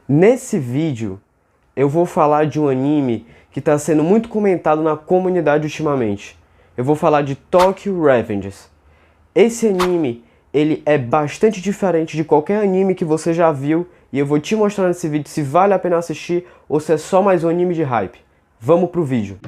Nesse vídeo, eu vou falar de um anime que está sendo muito comentado na comunidade ultimamente. Eu vou falar de Tokyo Revengers. Esse anime, ele é bastante diferente de qualquer anime que você já viu e eu vou te mostrar nesse vídeo se vale a pena assistir ou se é só mais um anime de hype. Vamos pro vídeo.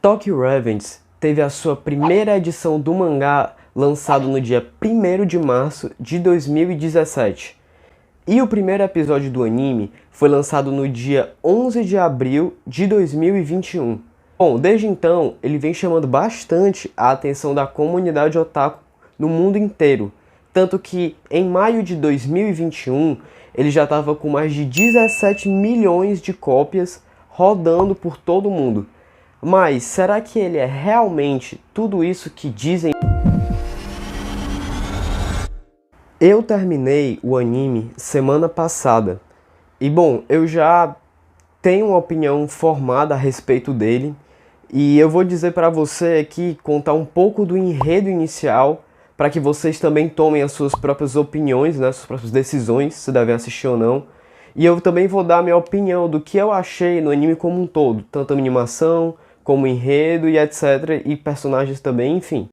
Tokyo Revengers teve a sua primeira edição do mangá lançado no dia 1º de março de 2017. E o primeiro episódio do anime foi lançado no dia 11 de abril de 2021. Bom, desde então, ele vem chamando bastante a atenção da comunidade otaku no mundo inteiro. Tanto que, em maio de 2021, ele já estava com mais de 17 milhões de cópias rodando por todo o mundo. Mas, será que ele é realmente tudo isso que dizem? Eu terminei o anime semana passada. E bom, eu já tenho uma opinião formada a respeito dele. E eu vou dizer para você aqui, contar um pouco do enredo inicial, para que vocês também tomem as suas próprias opiniões, né, suas próprias decisões, se devem assistir ou não. E eu também vou dar a minha opinião do que eu achei no anime como um todo, tanto a animação, como enredo e etc, e personagens também, enfim.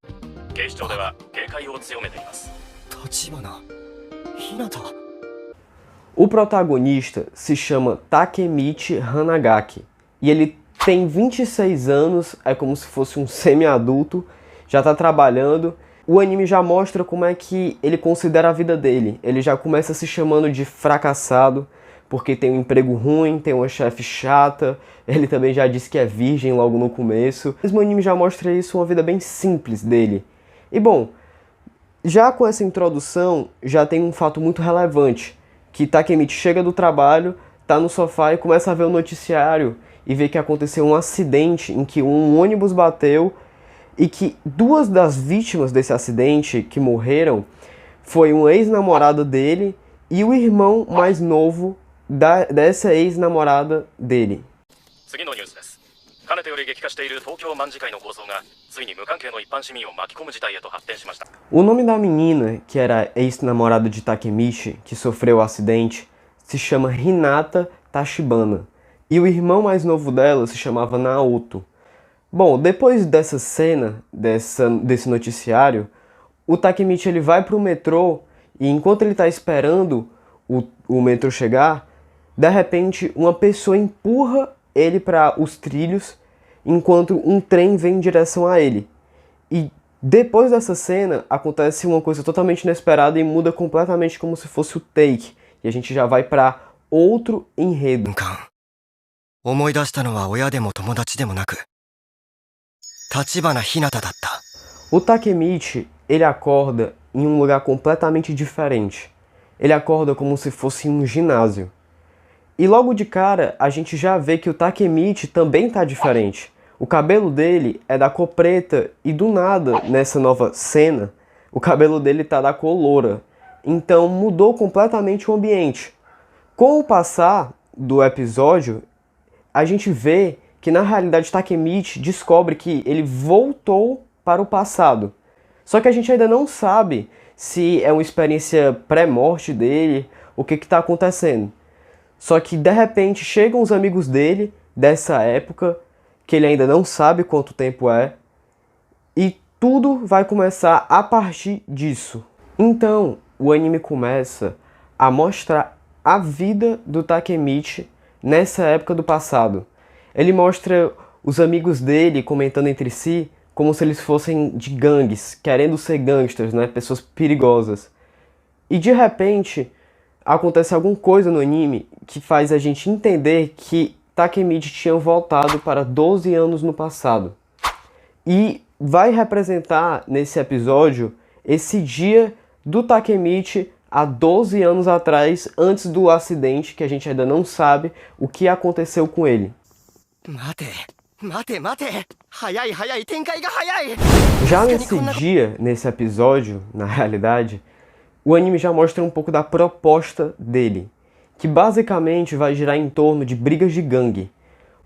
O protagonista se chama Takemichi Hanagaki, e ele tem 26 anos, é como se fosse um semi-adulto, já tá trabalhando. O anime já mostra como é que ele considera a vida dele. Ele já começa se chamando de fracassado, porque tem um emprego ruim, tem uma chefe chata, ele também já disse que é virgem logo no começo. Mesmo o anime já mostra isso, uma vida bem simples dele. E bom, já com essa introdução, já tem um fato muito relevante, que Takemichi chega do trabalho, tá no sofá e começa a ver o noticiário e vê que aconteceu um acidente em que um ônibus bateu e que duas das vítimas desse acidente que morreram foi uma ex-namorada dele e o irmão mais novo dessa ex-namorada dele. O nome da menina, que era ex-namorada de Takemichi, que sofreu o acidente, se chama Hinata Tachibana. E o irmão mais novo dela se chamava Naoto. Bom, depois dessa cena, desse noticiário, o Takemichi ele vai pro metrô e enquanto ele está esperando o metrô chegar, de repente uma pessoa empurra ele para os trilhos enquanto um trem vem em direção a ele. E depois dessa cena acontece uma coisa totalmente inesperada e muda completamente como se fosse o take. E a gente já vai para outro enredo. O Takemichi, ele acorda em um lugar completamente diferente. Ele acorda como se fosse um ginásio. E logo de cara, a gente já vê que o Takemichi também tá diferente. O cabelo dele é da cor preta e do nada, nessa nova cena, o cabelo dele tá da cor loura. Então mudou completamente o ambiente. Com o passar do episódio, a gente vê que na realidade Takemichi descobre que ele voltou para o passado. Só que a gente ainda não sabe se é uma experiência pré-morte dele, o que está acontecendo. Só que de repente chegam os amigos dele dessa época, que ele ainda não sabe quanto tempo é, e tudo vai começar a partir disso. Então o anime começa a mostrar a vida do Takemichi nessa época do passado. Ele mostra os amigos dele comentando entre si como se eles fossem de gangues, querendo ser gangsters, né? Pessoas perigosas. E de repente acontece alguma coisa no anime que faz a gente entender que Takemichi tinha voltado para 12 anos no passado. E vai representar nesse episódio esse dia do Takemichi há 12 anos atrás, antes do acidente, que a gente ainda não sabe o que aconteceu com ele. Já nesse dia, nesse episódio, na realidade, o anime já mostra um pouco da proposta dele, que basicamente vai girar em torno de brigas de gangue.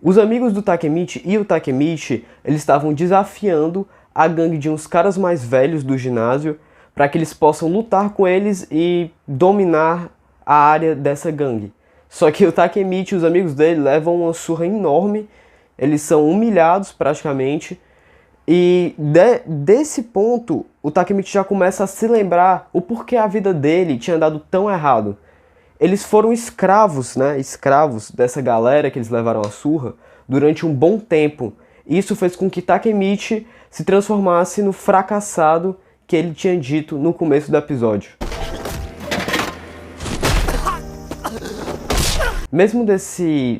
Os amigos do Takemichi e o Takemichi, eles estavam desafiando a gangue de uns caras mais velhos do ginásio para que eles possam lutar com eles e dominar a área dessa gangue. Só que o Takemichi e os amigos dele levam uma surra enorme, eles são humilhados praticamente, e desse ponto o Takemichi já começa a se lembrar o porquê a vida dele tinha dado tão errado. Eles foram escravos, né? Escravos dessa galera que eles levaram a surra durante um bom tempo. Isso fez com que Takemichi se transformasse no fracassado que ele tinha dito no começo do episódio. Mesmo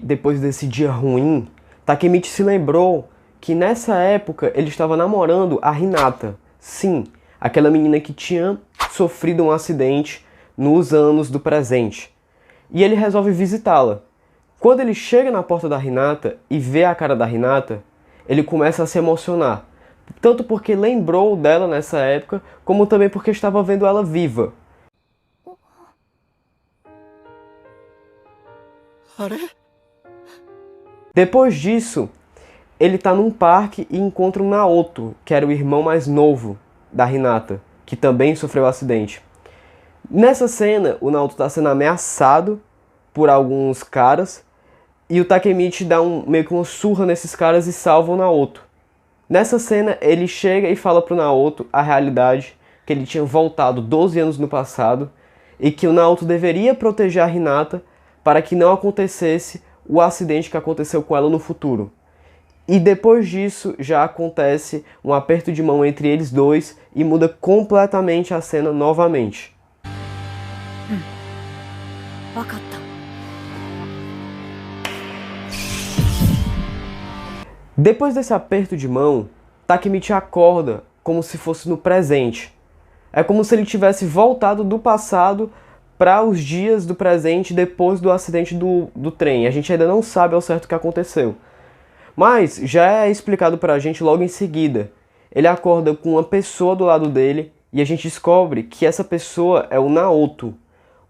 depois desse dia ruim, Takemichi se lembrou que nessa época ele estava namorando a Hinata. Sim, aquela menina que tinha sofrido um acidente nos anos do presente. E ele resolve visitá-la. Quando ele chega na porta da Hinata e vê a cara da Hinata, ele começa a se emocionar. Tanto porque lembrou dela nessa época, como também porque estava vendo ela viva. Depois disso, ele tá num parque e encontra um Naoto, que era o irmão mais novo da Hinata, que também sofreu um acidente. Nessa cena, o Naoto está sendo ameaçado por alguns caras e o Takemichi dá meio que uma surra nesses caras e salva o Naoto. Nessa cena, ele chega e fala pro Naoto a realidade, que ele tinha voltado 12 anos no passado e que o Naoto deveria proteger a Hinata para que não acontecesse o acidente que aconteceu com ela no futuro. E depois disso já acontece um aperto de mão entre eles dois e muda completamente a cena novamente. Depois desse aperto de mão, Takemichi acorda como se fosse no presente. É como se ele tivesse voltado do passado para os dias do presente depois do acidente do trem. A gente ainda não sabe ao certo o que aconteceu. Mas já é explicado pra gente logo em seguida. Ele acorda com uma pessoa do lado dele e a gente descobre que essa pessoa é o Naoto.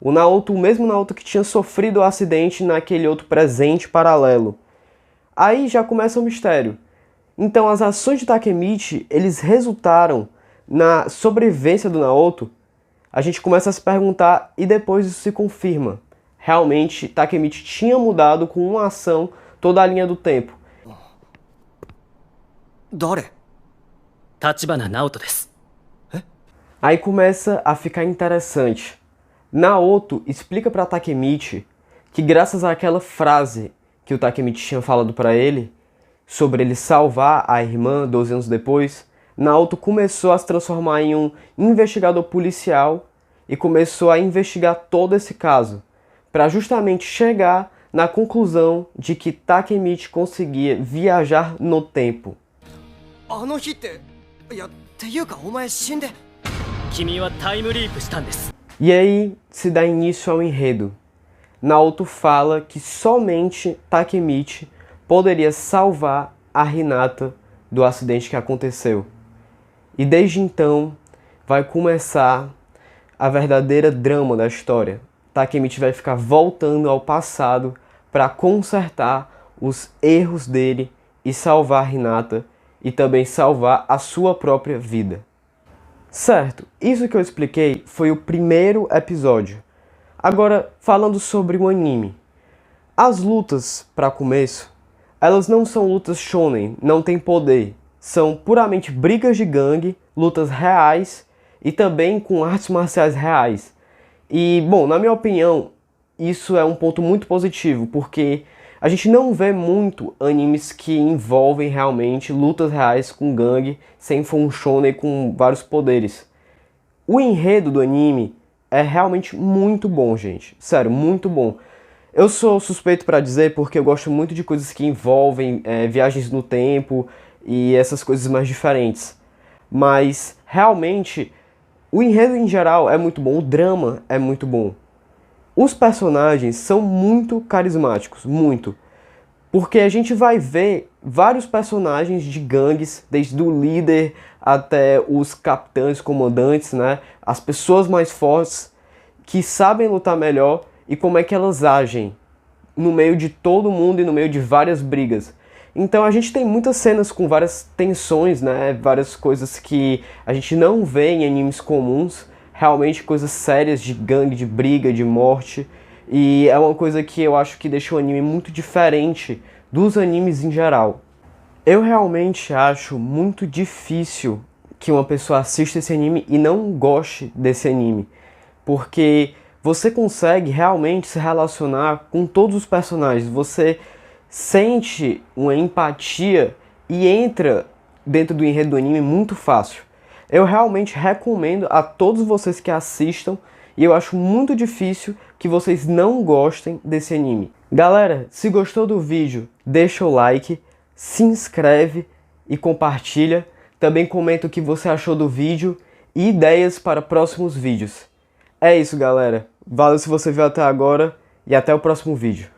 O Naoto, o mesmo Naoto que tinha sofrido o acidente naquele outro presente paralelo. Aí já começa o mistério. Então as ações de Takemichi, eles resultaram na sobrevivência do Naoto? A gente começa a se perguntar e depois isso se confirma. Realmente, Takemichi tinha mudado com uma ação toda a linha do tempo. Tachibana Naoto desu. Aí começa a ficar interessante. Naoto explica para Takemichi que graças àquela frase que o Takemichi tinha falado para ele, sobre ele salvar a irmã 12 anos depois, Naoto começou a se transformar em um investigador policial e começou a investigar todo esse caso, para justamente chegar na conclusão de que Takemichi conseguia viajar no tempo. E aí se dá início ao enredo. Naoto fala que somente Takemichi poderia salvar a Hinata do acidente que aconteceu. E desde então vai começar a verdadeira drama da história. Takemichi vai ficar voltando ao passado para consertar os erros dele e salvar a Hinata e também salvar a sua própria vida. Certo, isso que eu expliquei foi o primeiro episódio. Agora, falando sobre o anime. As lutas, para começo, elas não são lutas shonen, não tem poder. São puramente brigas de gangue, lutas reais e também com artes marciais reais. E, bom, na minha opinião, isso é um ponto muito positivo, porque a gente não vê muito animes que envolvem realmente lutas reais com gangue, sem for um shonen com vários poderes. O enredo do anime é realmente muito bom, gente. Sério, muito bom. Eu sou suspeito para dizer porque eu gosto muito de coisas que envolvem viagens no tempo e essas coisas mais diferentes. Mas, realmente, o enredo em geral é muito bom, o drama é muito bom. Os personagens são muito carismáticos, muito. Porque a gente vai ver vários personagens de gangues, desde o líder até os capitães, comandantes, né? As pessoas mais fortes que sabem lutar melhor e como é que elas agem no meio de todo mundo e no meio de várias brigas. Então a gente tem muitas cenas com várias tensões, né? Várias coisas que a gente não vê em animes comuns, realmente coisas sérias de gangue, de briga, de morte. E é uma coisa que eu acho que deixa o anime muito diferente dos animes em geral. Eu realmente acho muito difícil que uma pessoa assista esse anime e não goste desse anime, porque você consegue realmente se relacionar com todos os personagens, você sente uma empatia e entra dentro do enredo do anime muito fácil. Eu realmente recomendo a todos vocês que assistam e eu acho muito difícil que vocês não gostem desse anime. Galera, se gostou do vídeo, deixa o like, se inscreve e compartilha. Também comenta o que você achou do vídeo e ideias para próximos vídeos. É isso, galera. Valeu se você viu até agora e até o próximo vídeo.